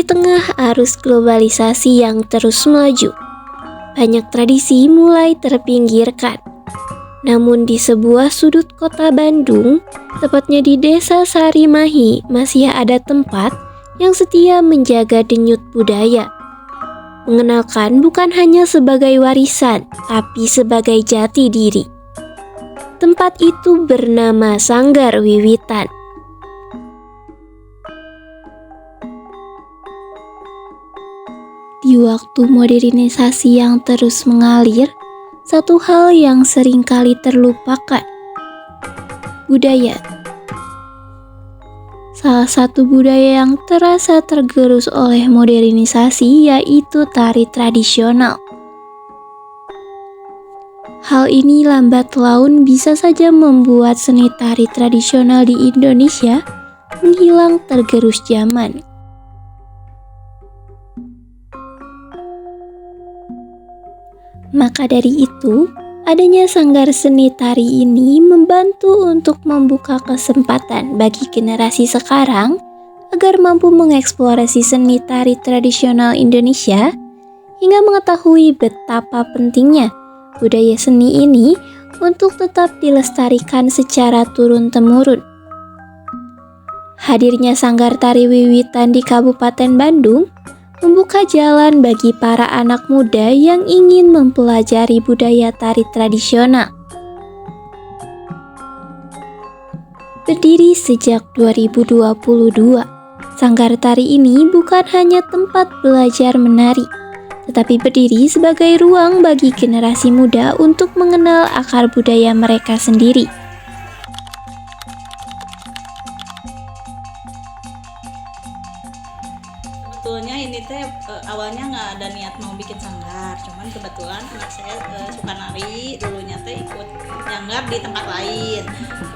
tengah arus globalisasi yang terus melaju, banyak tradisi mulai terpinggirkan. Namun di sebuah sudut kota Bandung, tepatnya di Desa Sarimahi, masih ada tempat yang setia menjaga denyut budaya. Mengenalkan bukan hanya sebagai warisan, tapi sebagai jati diri. Tempat itu bernama Sanggar Wiwitan. Di waktu modernisasi yang terus mengalir, satu hal yang seringkali terlupakan, budaya. Salah satu budaya yang terasa tergerus oleh modernisasi yaitu tari tradisional. Hal ini lambat laun bisa saja membuat seni tari tradisional di Indonesia menghilang tergerus zaman. Maka dari itu, adanya sanggar seni tari ini membantu untuk membuka kesempatan bagi generasi sekarang agar mampu mengeksplorasi seni tari tradisional Indonesia hingga mengetahui betapa pentingnya budaya seni ini untuk tetap dilestarikan secara turun-temurun. Hadirnya Sanggar Tari Wiwitan di Kabupaten Bandung membuka jalan bagi para anak muda yang ingin mempelajari budaya tari tradisional. Berdiri sejak 2022, Sanggar Tari ini bukan hanya tempat belajar menari, tetapi berdiri sebagai ruang bagi generasi muda untuk mengenal akar budaya mereka sendiri. Sebetulnya ini teh awalnya nggak ada niat mau bikin sanggar, cuman kebetulan anak saya suka nari, dulunya teh ikut nyanggar di tempat lain.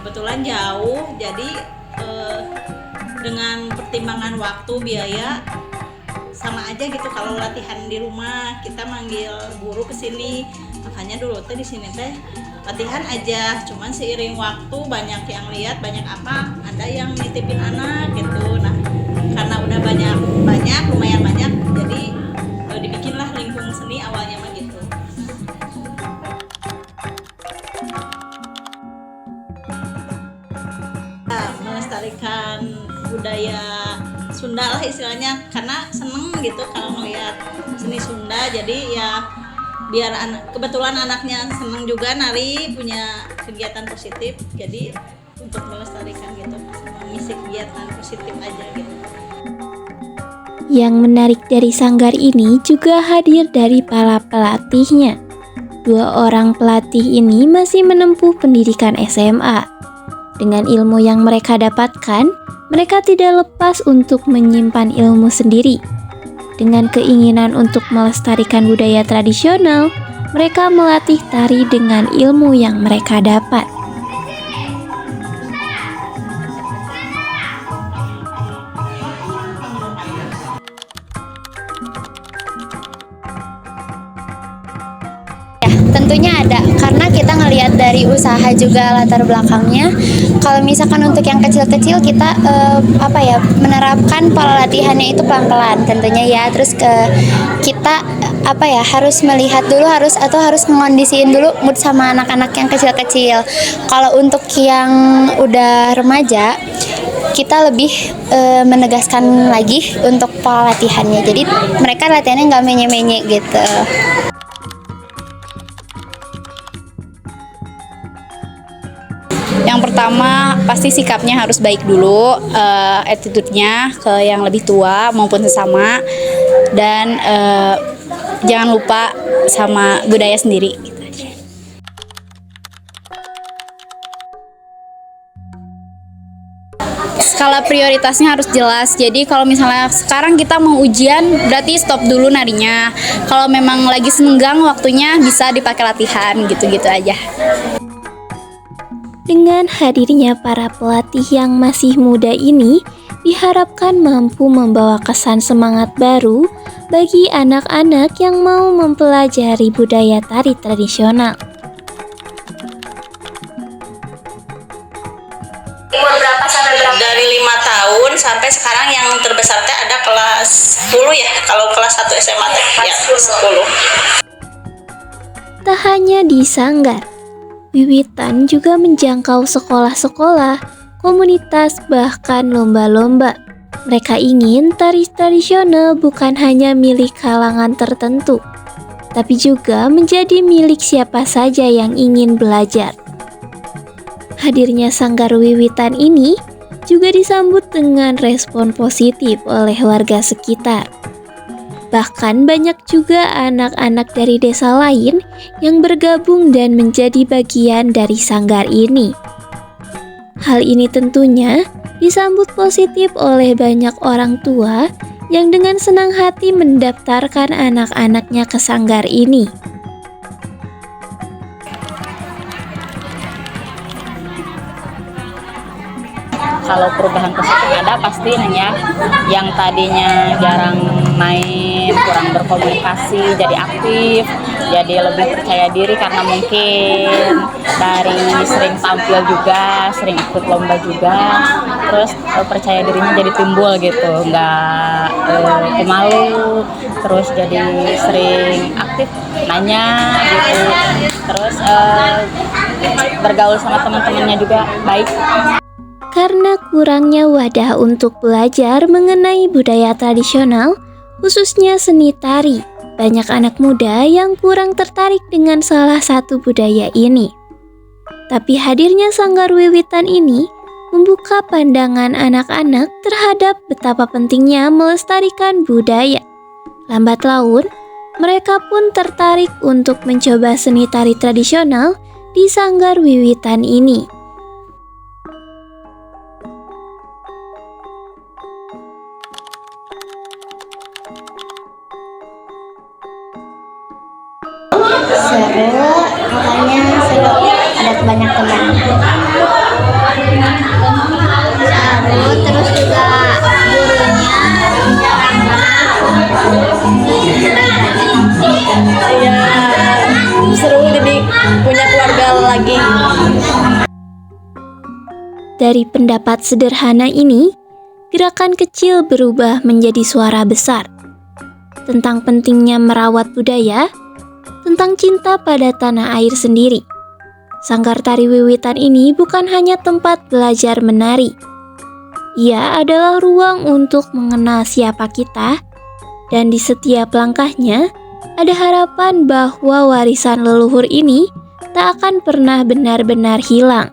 Kebetulan jauh, jadi dengan pertimbangan waktu, biaya sama aja gitu. Kalau latihan di rumah kita manggil guru ke sini, makanya dulu teh di sini teh latihan aja. Cuman seiring waktu banyak yang lihat, banyak apa, ada yang nitipin anak gitu. Nah, karena udah lumayan banyak, jadi dibikinlah lingkung seni awalnya mah gitu. Melestarikan budaya Sunda lah istilahnya, karena seneng gitu kalau ngeliat seni Sunda. Jadi ya biar kebetulan anaknya seneng juga nari, punya kegiatan positif, jadi untuk melestarikan gitu, mengisi kegiatan positif aja gitu. Yang menarik dari sanggar ini juga hadir dari para pelatihnya. 2 orang pelatih ini masih menempuh pendidikan SMA. Dengan ilmu yang mereka dapatkan, mereka tidak lepas untuk menyimpan ilmu sendiri. Dengan keinginan untuk melestarikan budaya tradisional, mereka melatih tari dengan ilmu yang mereka dapat. Tentunya ada, karena kita ngelihat dari usaha juga latar belakangnya. Kalau misalkan untuk yang kecil-kecil kita menerapkan pola latihannya itu pelan-pelan tentunya ya. Terus kita harus melihat dulu, harus ngondisiin dulu mood sama anak-anak yang kecil-kecil. Kalau untuk yang udah remaja, kita lebih menegaskan lagi untuk pola latihannya. Jadi mereka latihannya nggak menye-menye gitu. Yang pertama pasti sikapnya harus baik dulu, attitude-nya ke yang lebih tua maupun sesama, dan jangan lupa sama budaya sendiri. Gitu aja. Skala prioritasnya harus jelas. Jadi kalau misalnya sekarang kita mau ujian, berarti stop dulu narinya. Kalau memang lagi senggang waktunya, bisa dipakai latihan, gitu-gitu aja. Dengan hadirnya para pelatih yang masih muda ini, diharapkan mampu membawa kesan semangat baru bagi anak-anak yang mau mempelajari budaya tari tradisional. Umur berapa sampai berapa? Dari 5 tahun sampai sekarang yang terbesar teh ada kelas 10 ya. Kalau kelas 1 SMA teh ya 10. Tak hanya di Sanggar, Wiwitan juga menjangkau sekolah-sekolah, komunitas, bahkan lomba-lomba. Mereka ingin tari tradisional bukan hanya milik kalangan tertentu, tapi juga menjadi milik siapa saja yang ingin belajar. Hadirnya Sanggar Wiwitan ini juga disambut dengan respon positif oleh warga sekitar. Bahkan banyak juga anak-anak dari desa lain yang bergabung dan menjadi bagian dari sanggar ini. Hal ini tentunya disambut positif oleh banyak orang tua yang dengan senang hati mendaftarkan anak-anaknya ke sanggar ini. Kalau perubahan positif ada pasti ya, yang tadinya jarang main, kurang berkomunikasi, jadi aktif, jadi lebih percaya diri karena mungkin dari sering tampil juga, sering ikut lomba juga, terus percaya dirinya jadi timbul gitu, nggak pemalu, terus jadi sering aktif, nanya gitu, terus bergaul sama teman-temannya juga baik. Karena kurangnya wadah untuk belajar mengenai budaya tradisional, khususnya seni tari, banyak anak muda yang kurang tertarik dengan salah satu budaya ini. Tapi hadirnya Sanggar Wiwitan ini membuka pandangan anak-anak terhadap betapa pentingnya melestarikan budaya. Lambat laun, mereka pun tertarik untuk mencoba seni tari tradisional di Sanggar Wiwitan ini. Seru, makanya seru, ada banyak teman. Seru, terus juga gurunya Ya, seru jadi punya keluarga lagi. Dari pendapat sederhana ini, gerakan kecil berubah menjadi suara besar tentang pentingnya merawat budaya, tentang cinta pada tanah air sendiri. Sanggar Tari Wiwitan ini bukan hanya tempat belajar menari. Ia adalah ruang untuk mengenal siapa kita, dan di setiap langkahnya ada harapan bahwa warisan leluhur ini tak akan pernah benar-benar hilang.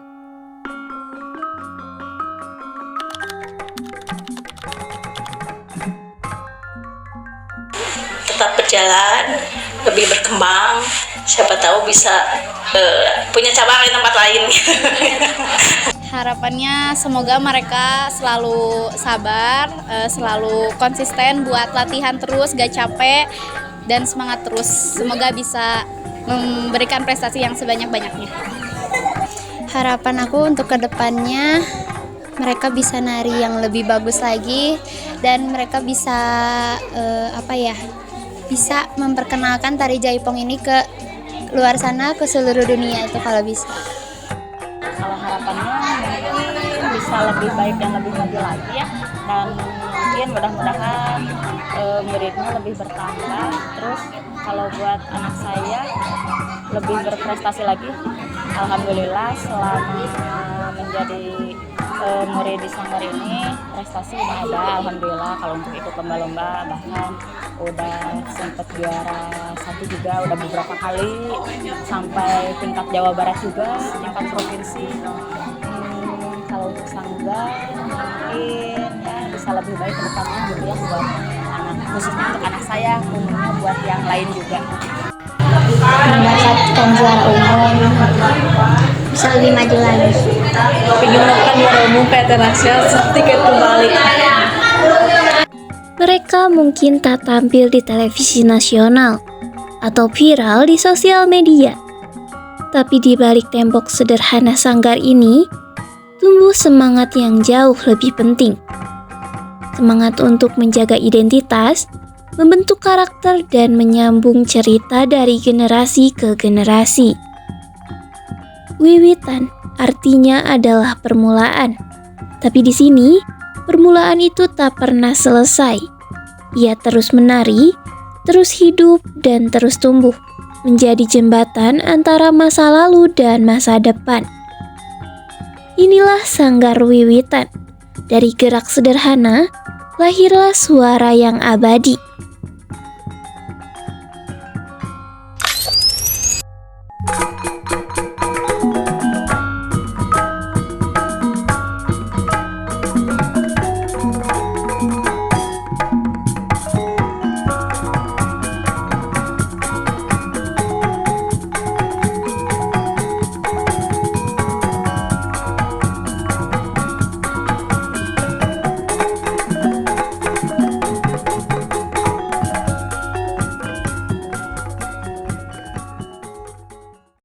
Tetap berjalan, lebih berkembang, siapa tahu bisa punya cabang di tempat lain. Harapannya semoga mereka selalu sabar, selalu konsisten buat latihan terus, gak capek, dan semangat terus. Semoga bisa memberikan prestasi yang sebanyak-banyaknya. Harapan aku untuk kedepannya mereka bisa nari yang lebih bagus lagi, dan mereka bisa bisa memperkenalkan tari jaipong ini ke luar sana, ke seluruh dunia itu kalau bisa. Kalau harapannya mungkin bisa lebih baik dan lebih maju lagi ya, dan mungkin mudah-mudahan muridnya lebih bertambah. Terus kalau buat anak saya lebih berprestasi lagi, alhamdulillah selama menjadi murid di sanggar ini prestasi udah ada, alhamdulillah. Kalau untuk ikut lomba-lomba bahkan udah sempat juara 1 juga, udah beberapa kali sampai tingkat Jawa Barat juga, tingkat provinsi. Kalau untuk sanggar mungkin ya bisa lebih baik ke depannya gitu ya, buat anak, khususnya untuk anak saya, umumnya buat yang lain juga. Mendapatkan juara umum, bisa lebih maju lagi. Ingin melakukan juara umum PT Nasional tiket kembali. Mereka mungkin tak tampil di televisi nasional atau viral di sosial media, tapi di balik tembok sederhana sanggar ini tumbuh semangat yang jauh lebih penting. Semangat untuk menjaga identitas, membentuk karakter, dan menyambung cerita dari generasi ke generasi. Wiwitan artinya adalah permulaan, tapi di sini permulaan itu tak pernah selesai. Ia terus menari, terus hidup, dan terus tumbuh, menjadi jembatan antara masa lalu dan masa depan. Inilah Sanggar Wiwitan. Dari gerak sederhana, lahirlah suara yang abadi.